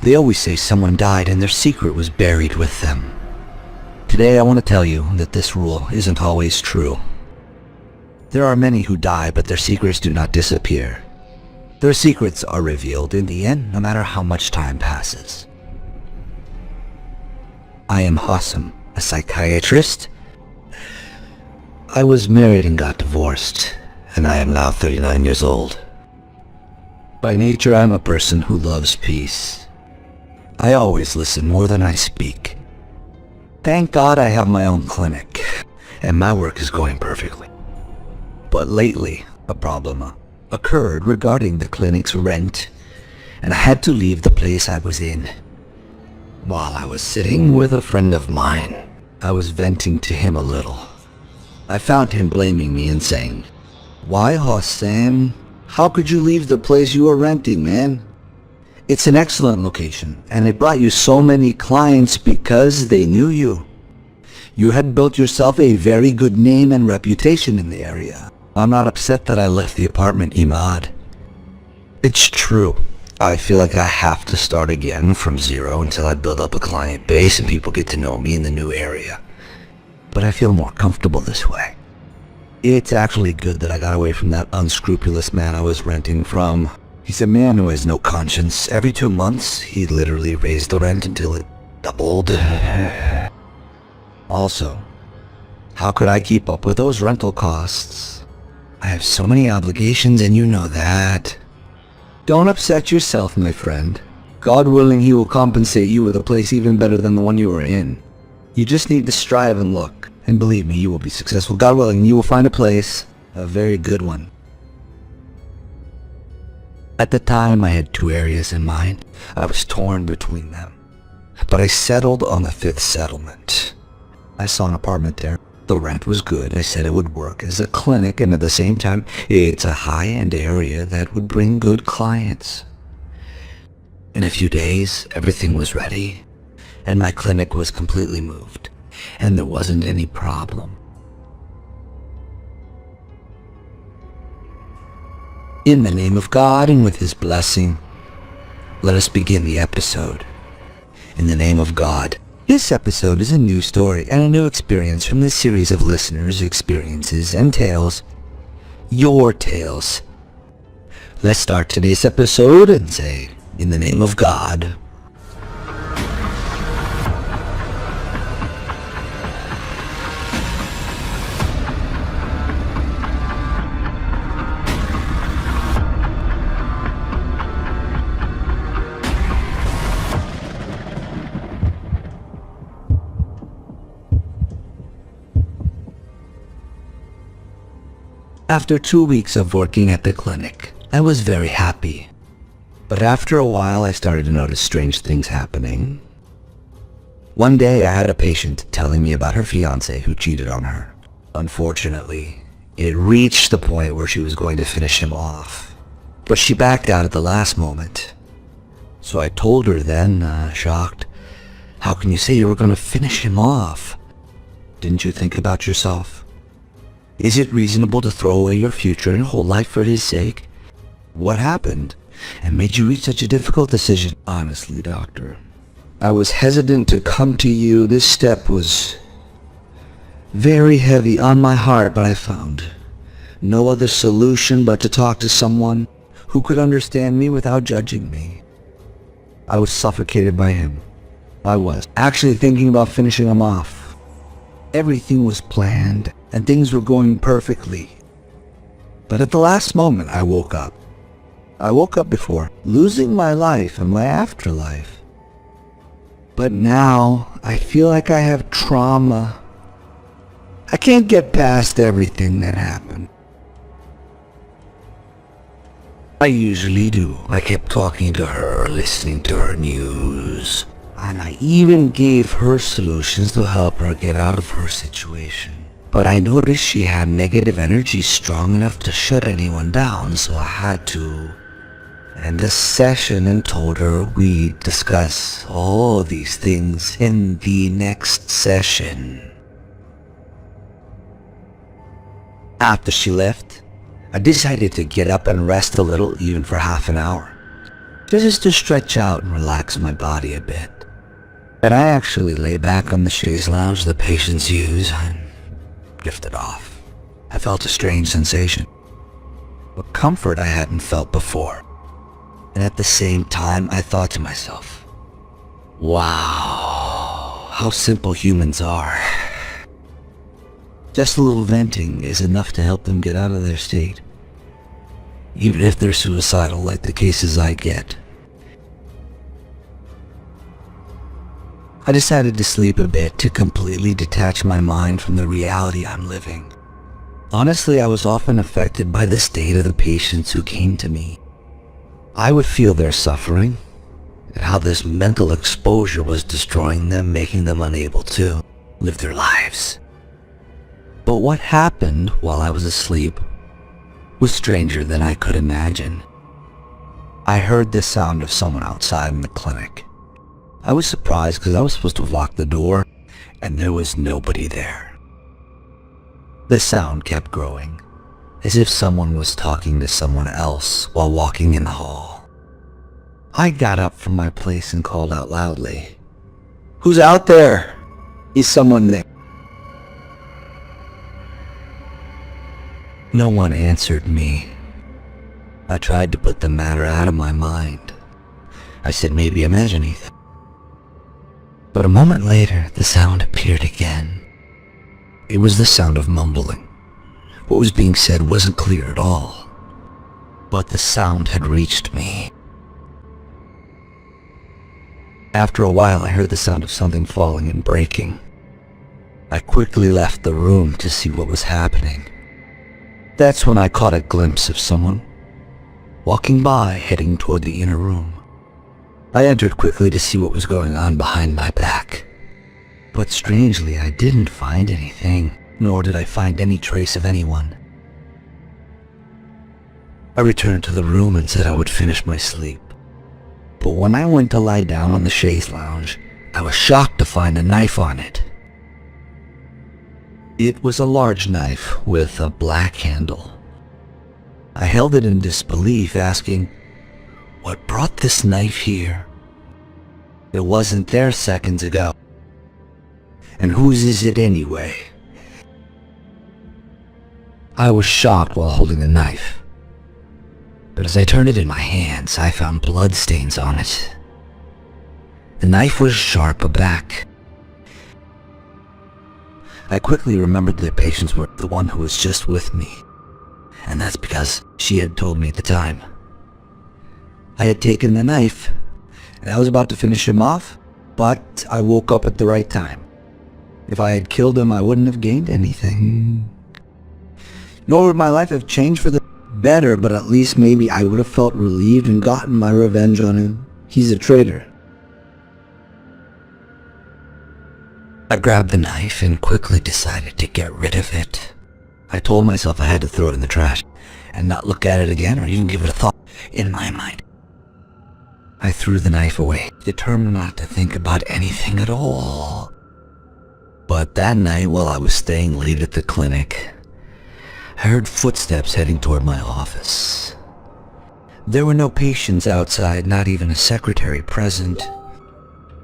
They always say someone died and their secret was buried with them. Today I want to tell you that this rule isn't always true. There are many who die, but their secrets do not disappear. Their secrets are revealed in the end, no matter how much time passes. I am Hossam, a psychiatrist. I was married and got divorced, and I am now 39 years old. By nature, I'm a person who loves peace. I always listen more than I speak. Thank God I have my own clinic, and my work is going perfectly. But lately, a problem occurred regarding the clinic's rent, and I had to leave the place I was in. While I was sitting with a friend of mine, I was venting to him a little. I found him blaming me and saying, "Why, Hossam? How could you leave the place you were renting, man? It's an excellent location, and it brought you so many clients because they knew you. You had built yourself a very good name and reputation in the area. I'm not upset that I left the apartment, Imad. It's true. I feel like I have to start again from zero until I build up a client base and people get to know me in the new area. But I feel more comfortable this way. It's actually good that I got away from that unscrupulous man I was renting from. He's a man who has no conscience. Every 2 months, he literally raised the rent until it doubled. Also, how could I keep up with those rental costs? I have so many obligations, and you know that. Don't upset yourself, my friend. God willing, he will compensate you with a place even better than the one you were in. You just need to strive and look, and believe me, you will be successful. God willing, you will find a place, a very good one." At the time, I had 2 areas in mind. I was torn between them, but I settled on the 5th settlement. I saw an apartment there. The rent was good. I said it would work as a clinic, and at the same time, it's a high-end area that would bring good clients. In a few days, everything was ready, and my clinic was completely moved, and there wasn't any problem. In the name of God and with his blessing, let us begin the episode. In the name of God. This episode is a new story and a new experience from this series of listeners' experiences and tales. Your tales. Let's start today's episode and say, in the name of God. After 2 weeks of working at the clinic, I was very happy. But after a while, I started to notice strange things happening. One day, I had a patient telling me about her fiancé who cheated on her. Unfortunately, it reached the point where she was going to finish him off. But she backed out at the last moment. So I told her then, shocked, "How can you say you were going to finish him off? Didn't you think about yourself? Is it reasonable to throw away your future and whole life for his sake? What happened and made you reach such a difficult decision?" "Honestly, doctor, I was hesitant to come to you. This step was very heavy on my heart, but I found no other solution but to talk to someone who could understand me without judging me. I was suffocated by him. I was actually thinking about finishing him off. Everything was planned, and things were going perfectly. But at the last moment, I woke up. I woke up before losing my life and my afterlife. But now, I feel like I have trauma. I can't get past everything that happened. I usually do. I kept talking to her, listening to her news. And I even gave her solutions to help her get out of her situation. But I noticed she had negative energy strong enough to shut anyone down, so I had to end the session and told her we'd discuss all these things in the next session. After she left, I decided to get up and rest a little, even for half an hour. just to stretch out and relax my body a bit. And I actually lay back on the chaise lounge the patients use and drifted off. I felt a strange sensation, a comfort I hadn't felt before. And at the same time, I thought to myself, wow, how simple humans are. Just a little venting is enough to help them get out of their state, even if they're suicidal like the cases I get. I decided to sleep a bit to completely detach my mind from the reality I'm living. Honestly, I was often affected by the state of the patients who came to me. I would feel their suffering, and how this mental exposure was destroying them, making them unable to live their lives. But what happened while I was asleep was stranger than I could imagine. I heard the sound of someone outside in the clinic. I was surprised because I was supposed to have locked the door, and there was nobody there. The sound kept growing, as if someone was talking to someone else while walking in the hall. I got up from my place and called out loudly, "Who's out there? Is someone there?" No one answered me. I tried to put the matter out of my mind. I said maybe I'm imagining it. But a moment later, the sound appeared again. It was the sound of mumbling. What was being said wasn't clear at all, but the sound had reached me. After a while, I heard the sound of something falling and breaking. I quickly left the room to see what was happening. That's when I caught a glimpse of someone walking by, heading toward the inner room. I entered quickly to see what was going on behind my back. But strangely, I didn't find anything, nor did I find any trace of anyone. I returned to the room and said I would finish my sleep. But when I went to lie down on the chaise lounge, I was shocked to find a knife on it. It was a large knife with a black handle. I held it in disbelief, asking, what brought this knife here? It wasn't there seconds ago. And whose is it anyway? I was shocked while holding the knife, but as I turned it in my hands, I found blood stains on it. The knife was sharp aback. I quickly remembered the patients were the one who was just with me, and that's because she had told me at the time. I had taken the knife, and I was about to finish him off, but I woke up at the right time. If I had killed him, I wouldn't have gained anything. Nor would my life have changed for the better, but at least maybe I would have felt relieved and gotten my revenge on him. He's a traitor. I grabbed the knife and quickly decided to get rid of it. I told myself I had to throw it in the trash and not look at it again or even give it a thought in my mind. I threw the knife away, determined not to think about anything at all. But that night, while I was staying late at the clinic, I heard footsteps heading toward my office. There were no patients outside, not even a secretary present,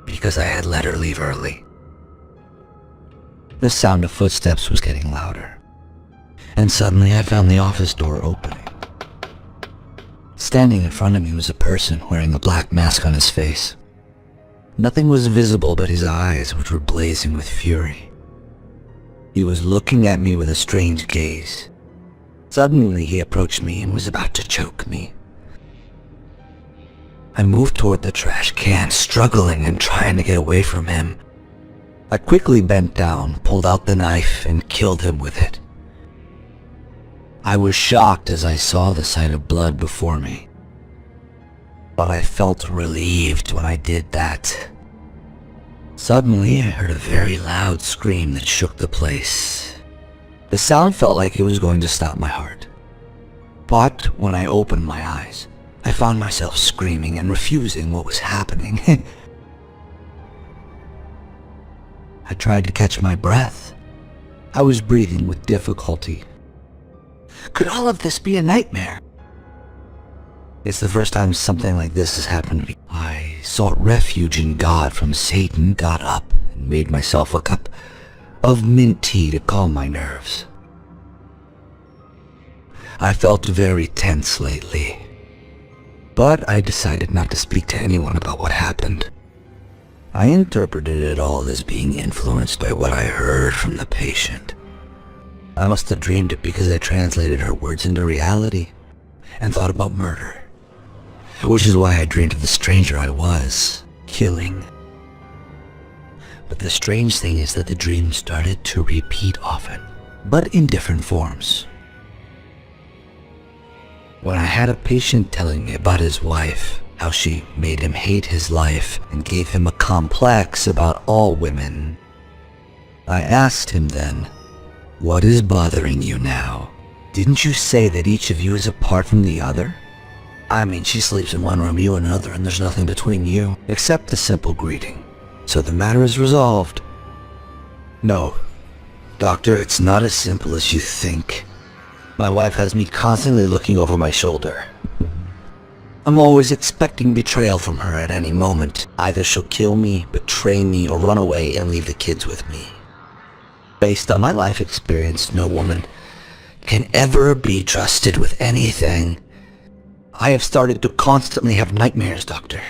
because I had let her leave early. The sound of footsteps was getting louder, and suddenly I found the office door opening. Standing in front of me was a person wearing a black mask on his face. Nothing was visible but his eyes, which were blazing with fury. He was looking at me with a strange gaze. Suddenly he approached me and was about to choke me. I moved toward the trash can, struggling and trying to get away from him. I quickly bent down, pulled out the knife, and killed him with it. I was shocked as I saw the sight of blood before me, but I felt relieved when I did that. Suddenly, I heard a very loud scream that shook the place. The sound felt like it was going to stop my heart. But when I opened my eyes, I found myself screaming and refusing what was happening. I tried to catch my breath. I was breathing with difficulty. Could all of this be a nightmare? It's the first time something like this has happened to me. I sought refuge in God from Satan, got up, and made myself a cup of mint tea to calm my nerves. I felt very tense lately, but I decided not to speak to anyone about what happened. I interpreted it all as being influenced by what I heard from the patient. I must have dreamed it because I translated her words into reality and thought about murder, which is why I dreamed of the stranger I was killing. But the strange thing is that the dream started to repeat often, but in different forms. When I had a patient telling me about his wife, how she made him hate his life and gave him a complex about all women, I asked him then, "What is bothering you now? Didn't you say that each of you is apart from the other? I mean, she sleeps in one room, you in another, and there's nothing between you, except a simple greeting. So the matter is resolved." "No, doctor, it's not as simple as you think. My wife has me constantly looking over my shoulder. I'm always expecting betrayal from her at any moment. Either she'll kill me, betray me, or run away and leave the kids with me. Based on my life experience, no woman can ever be trusted with anything. I have started to constantly have nightmares, doctor."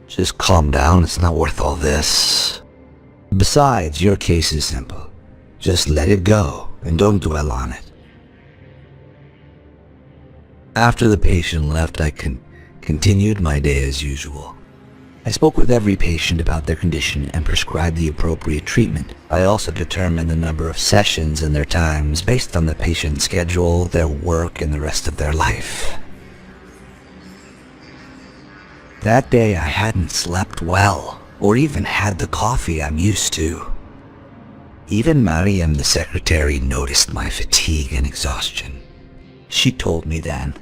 "Just calm down, it's not worth all this. Besides, your case is simple. Just let it go and don't dwell on it." After the patient left, I continued my day as usual. I spoke with every patient about their condition and prescribed the appropriate treatment. I also determined the number of sessions and their times based on the patient's schedule, their work, and the rest of their life. That day I hadn't slept well, or even had the coffee I'm used to. Even Mariam, the secretary, noticed my fatigue and exhaustion. She told me then,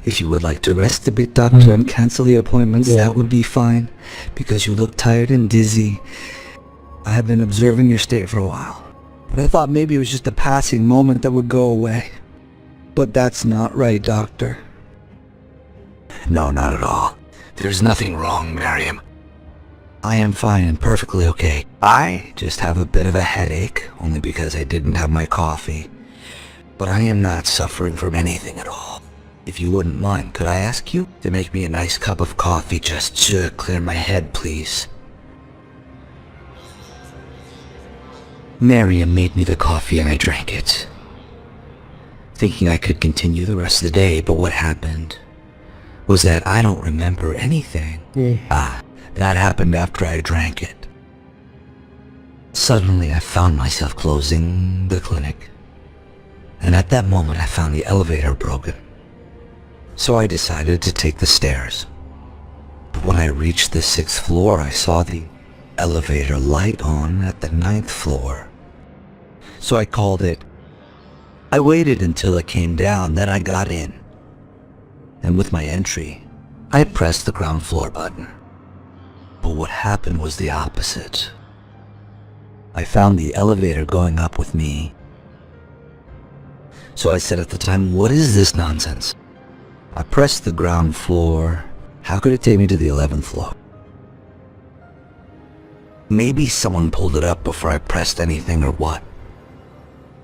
"If you would like to rest a bit, doctor, and cancel the appointments, that would be fine, because you look tired and dizzy. I have been observing your state for a while, but I thought maybe it was just a passing moment that would go away. But that's not right, doctor." "No, not at all. There's nothing wrong, Mariam. I am fine and perfectly okay. I just have a bit of a headache, only because I didn't have my coffee. But I am not suffering from anything at all. If you wouldn't mind, could I ask you to make me a nice cup of coffee just to clear my head, please?" Mariam made me the coffee and I drank it, thinking I could continue the rest of the day, but what happened was that I don't remember anything. That happened after I drank it. Suddenly I found myself closing the clinic, and at that moment I found the elevator broken. So I decided to take the stairs. But when I reached the 6th floor, I saw the elevator light on at the 9th floor. So I called it. I waited until it came down, then I got in. And with my entry, I pressed the ground floor button. But what happened was the opposite. I found the elevator going up with me. So I said at the time, "What is this nonsense?" I pressed the ground floor. How could it take me to the 11th floor? Maybe someone pulled it up before I pressed anything or what.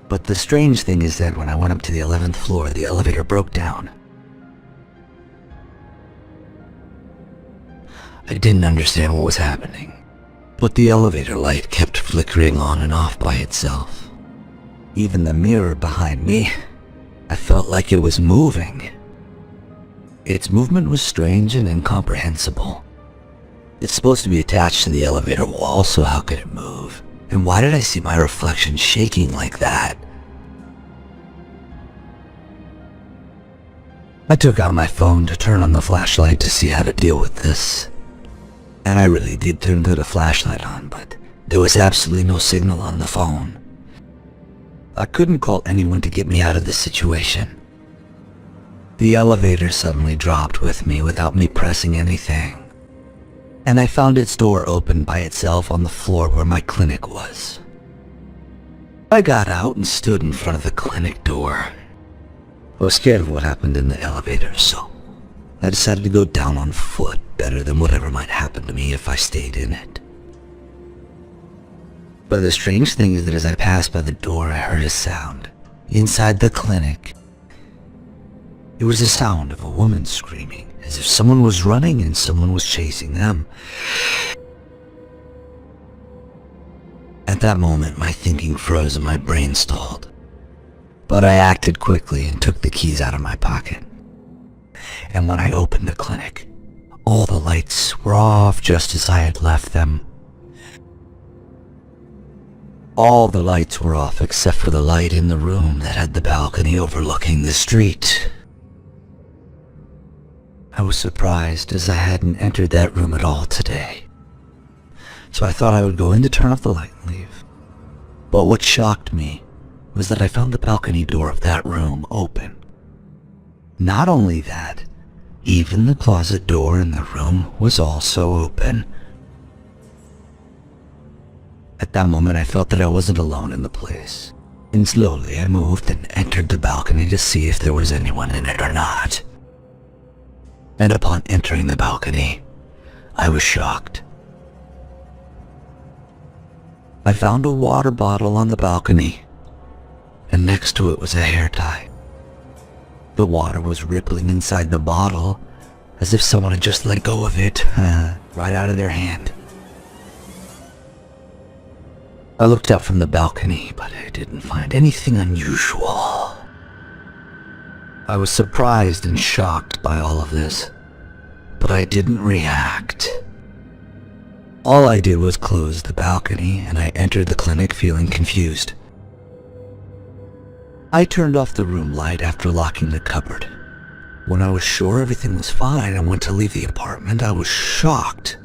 But the strange thing is that when I went up to the 11th floor, the elevator broke down. I didn't understand what was happening, but the elevator light kept flickering on and off by itself. Even the mirror behind me, I felt like it was moving. Its movement was strange and incomprehensible. It's supposed to be attached to the elevator wall, so how could it move? And why did I see my reflection shaking like that? I took out my phone to turn on the flashlight to see how to deal with this. And I really did turn the flashlight on, but there was absolutely no signal on the phone. I couldn't call anyone to get me out of this situation. The elevator suddenly dropped with me without me pressing anything, and I found its door open by itself on the floor where my clinic was. I got out and stood in front of the clinic door. I was scared of what happened in the elevator, so I decided to go down on foot, better than whatever might happen to me if I stayed in it. But the strange thing is that as I passed by the door, I heard a sound inside the clinic. It was the sound of a woman screaming, as if someone was running and someone was chasing them. At that moment, my thinking froze and my brain stalled. But I acted quickly and took the keys out of my pocket. And when I opened the clinic, all the lights were off just as I had left them. All the lights were off except for the light in the room that had the balcony overlooking the street. I was surprised as I hadn't entered that room at all today. So I thought I would go in to turn off the light and leave. But what shocked me was that I found the balcony door of that room open. Not only that, even the closet door in the room was also open. At that moment, I felt that I wasn't alone in the place, and slowly I moved and entered the balcony to see if there was anyone in it or not. And upon entering the balcony, I was shocked. I found a water bottle on the balcony, and next to it was a hair tie. The water was rippling inside the bottle, as if someone had just let go of it, right out of their hand. I looked out from the balcony, but I didn't find anything unusual. I was surprised and shocked by all of this, but I didn't react. All I did was close the balcony, and I entered the clinic feeling confused. I turned off the room light after locking the cupboard. When I was sure everything was fine and went to leave the apartment, I was shocked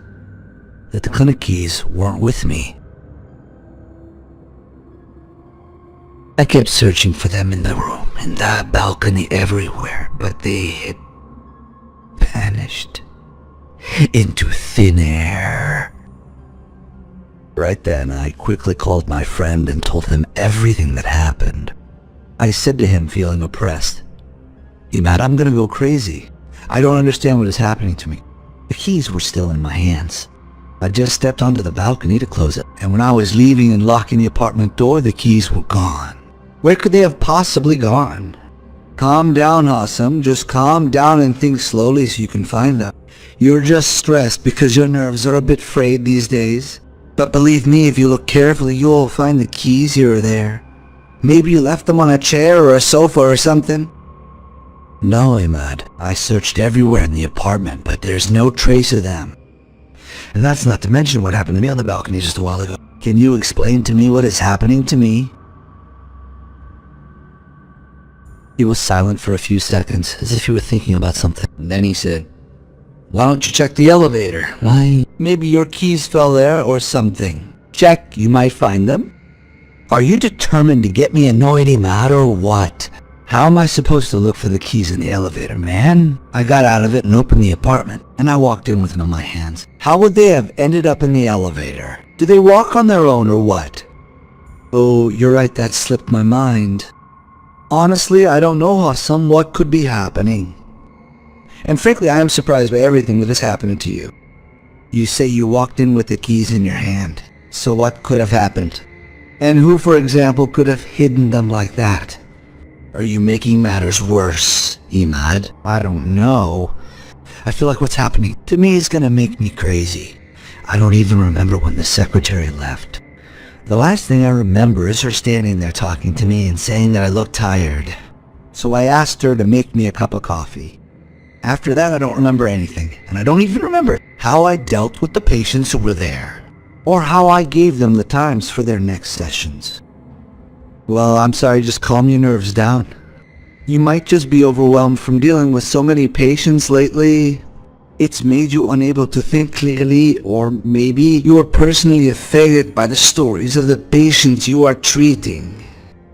that the clinic keys weren't with me. I kept searching for them in the room, in the balcony, everywhere, but they had vanished into thin air. Right then, I quickly called my friend and told him everything that happened. I said to him, feeling oppressed, "You mad? I'm gonna go crazy. I don't understand what is happening to me." The keys were still in my hands. I just stepped onto the balcony to close it, and when I was leaving and locking the apartment door, the keys were gone. Where could they have possibly gone? Calm down, Hossam. Just calm down and think slowly so you can find them. You're just stressed because your nerves are a bit frayed these days. But believe me, if you look carefully, you'll find the keys here or there. Maybe you left them on a chair or a sofa or something. No, Imad. I searched everywhere in the apartment, but there's no trace of them. And that's not to mention what happened to me on the balcony just a while ago. Can you explain to me what is happening to me? He was silent for a few seconds, as if he were thinking about something. And then he said, "Why don't you check the elevator? Why, maybe your keys fell there or something. Check, you might find them." Are you determined to get me annoyed, Imad, or what? How am I supposed to look for the keys in the elevator, man? I got out of it and opened the apartment, and I walked in with them in my hands. How would they have ended up in the elevator? Did they walk on their own or what? Oh, you're right, that slipped my mind. Honestly, I don't know, Hossam, what could be happening. And frankly, I am surprised by everything that is happening to you. You say you walked in with the keys in your hand. So what could have happened? And who, for example, could have hidden them like that? Are you making matters worse, Imad? I don't know. I feel like what's happening to me is gonna make me crazy. I don't even remember when the secretary left. The last thing I remember is her standing there talking to me and saying that I looked tired. So I asked her to make me a cup of coffee. After that, I don't remember anything, and I don't even remember how I dealt with the patients who were there, or how I gave them the times for their next sessions. Well, I'm sorry, just calm your nerves down. You might just be overwhelmed from dealing with so many patients lately. It's made you unable to think clearly, or maybe you are personally affected by the stories of the patients you are treating.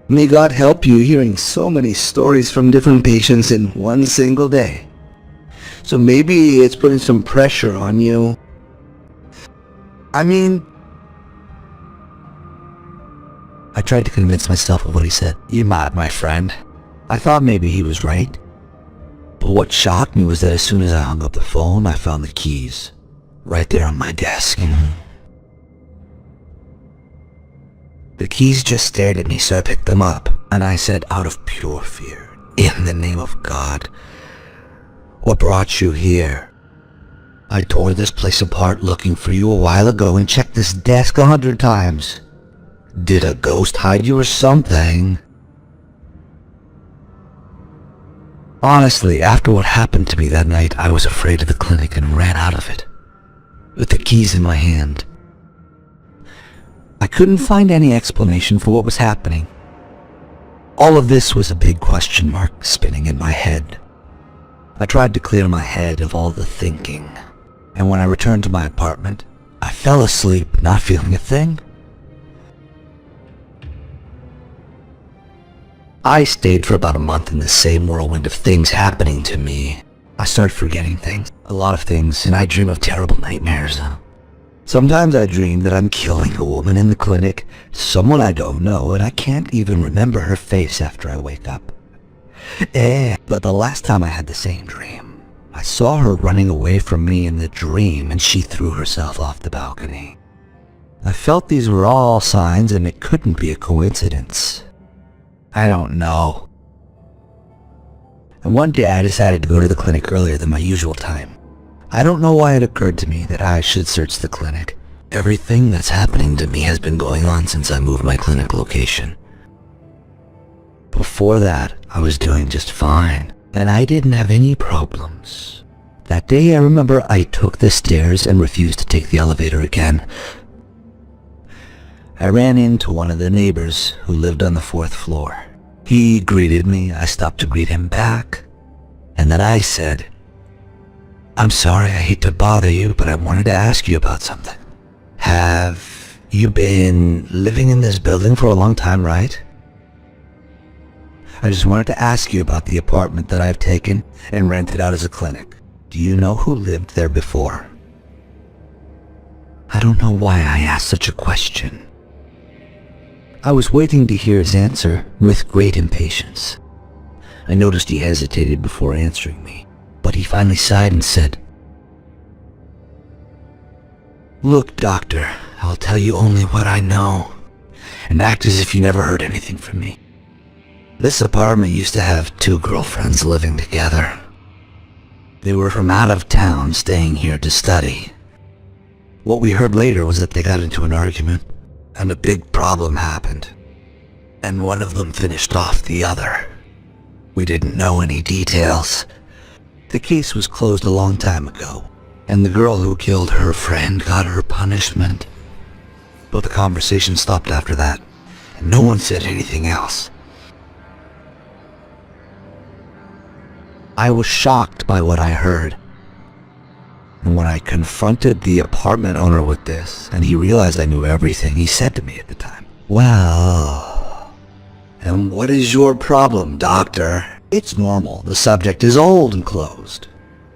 May God help you hearing so many stories from different patients in one single day. So maybe it's putting some pressure on you. I tried to convince myself of what he said. Imad, my friend, I thought maybe he was right. But what shocked me was that as soon as I hung up the phone, I found the keys right there on my desk. The keys just stared at me, so I picked them up, and I said, out of pure fear, in the name of God, what brought you here? I tore this place apart looking for you a while ago and checked this desk 100 times. Did a ghost hide you or something? Honestly, after what happened to me that night, I was afraid of the clinic and ran out of it, with the keys in my hand. I couldn't find any explanation for what was happening. All of this was a big question mark spinning in my head. I tried to clear my head of all the thinking, and when I returned to my apartment, I fell asleep not feeling a thing. I stayed for about a month in the same whirlwind of things happening to me. I started forgetting things, a lot of things, and I dream of terrible nightmares. Sometimes I dream that I'm killing a woman in the clinic, someone I don't know, and I can't even remember her face after I wake up. But the last time I had the same dream, I saw her running away from me in the dream, and she threw herself off the balcony. I felt these were all signs, and it couldn't be a coincidence. I don't know. And one day I decided to go to the clinic earlier than my usual time. I don't know why it occurred to me that I should search the clinic. Everything that's happening to me has been going on since I moved my clinic location. Before that, I was doing just fine, and I didn't have any problems. That day I remember I took the stairs and refused to take the elevator again. I ran into one of the neighbors who lived on the 4th floor. He greeted me, I stopped to greet him back, and then I said, "I'm sorry, I hate to bother you, but I wanted to ask you about something. Have you been living in this building for a long time, right? I just wanted to ask you about the apartment that I've taken and rented out as a clinic. Do you know who lived there before?" I don't know why I asked such a question. I was waiting to hear his answer with great impatience. I noticed he hesitated before answering me, but he finally sighed and said, "Look, doctor, I'll tell you only what I know, and act as if you never heard anything from me. This apartment used to have 2 girlfriends living together. They were from out of town, staying here to study. What we heard later was that they got into an argument, and a big problem happened, and one of them finished off the other. We didn't know any details. The case was closed a long time ago, and the girl who killed her friend got her punishment. But the conversation stopped after that, and no one said anything else." I was shocked by what I heard. And when I confronted the apartment owner with this, and he realized I knew everything, he said to me at the time, "Well, and what is your problem, doctor? It's normal. The subject is old and closed.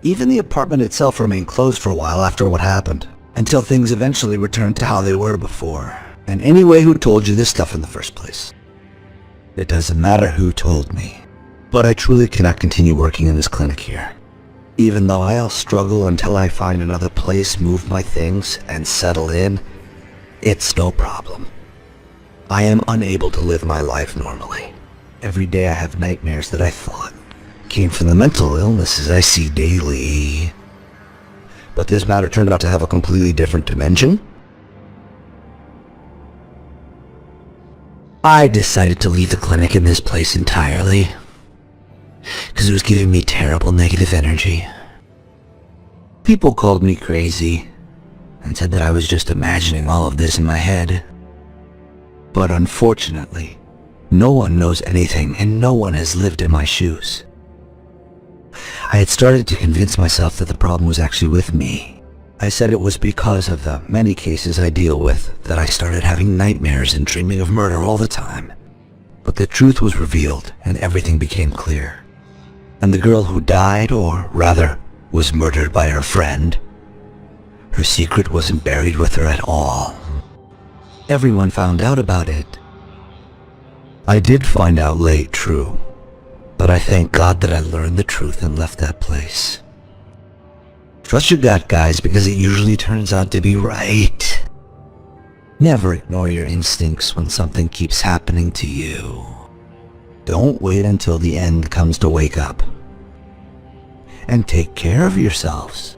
Even the apartment itself remained closed for a while after what happened, until things eventually returned to how they were before. And anyway, who told you this stuff in the first place? It doesn't matter who told me, but I truly cannot continue working in this clinic here. Even though I'll struggle until I find another place, move my things, and settle in, it's no problem. I am unable to live my life normally. Every day I have nightmares that I thought came from the mental illnesses I see daily. But this matter turned out to have a completely different dimension. I decided to leave the clinic in this place entirely, because it was giving me terrible negative energy. People called me crazy and said that I was just imagining all of this in my head. But unfortunately, no one knows anything and no one has lived in my shoes. I had started to convince myself that the problem was actually with me. I said it was because of the many cases I deal with that I started having nightmares and dreaming of murder all the time. But the truth was revealed and everything became clear. And the girl who died, or rather, was murdered by her friend, her secret wasn't buried with her at all. Everyone found out about it. I did find out late, true, But I thank God that I learned the truth and left that place. Trust your gut, guys, because it usually turns out to be right. Never ignore your instincts when something keeps happening to you. Don't wait until the end comes to wake up. And take care of yourselves.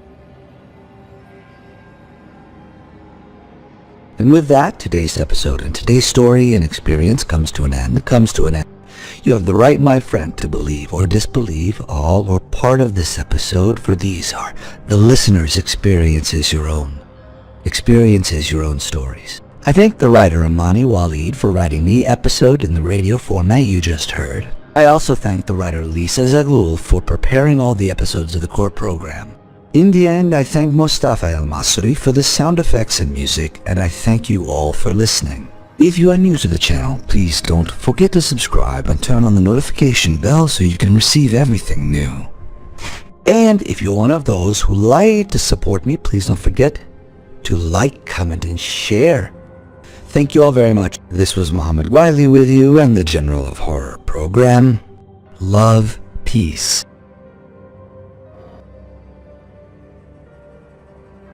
And with that, today's episode and today's story and experience comes to an end. You have the right, my friend, to believe or disbelieve all or part of this episode, for these are the listener's experiences, your own stories. I thank the writer Amani Waleed for writing the episode in the radio format you just heard. I also thank the writer Lisa Zaghloul for preparing all the episodes of the core program. In the end, I thank Mustafa El-Masri for the sound effects and music, and I thank you all for listening. If you are new to the channel, please don't forget to subscribe and turn on the notification bell so you can receive everything new. And if you're one of those who like to support me, please don't forget to like, comment, and share. Thank you all very much. This was Muhammad Wiley with you and the General of Horror program. Love, peace,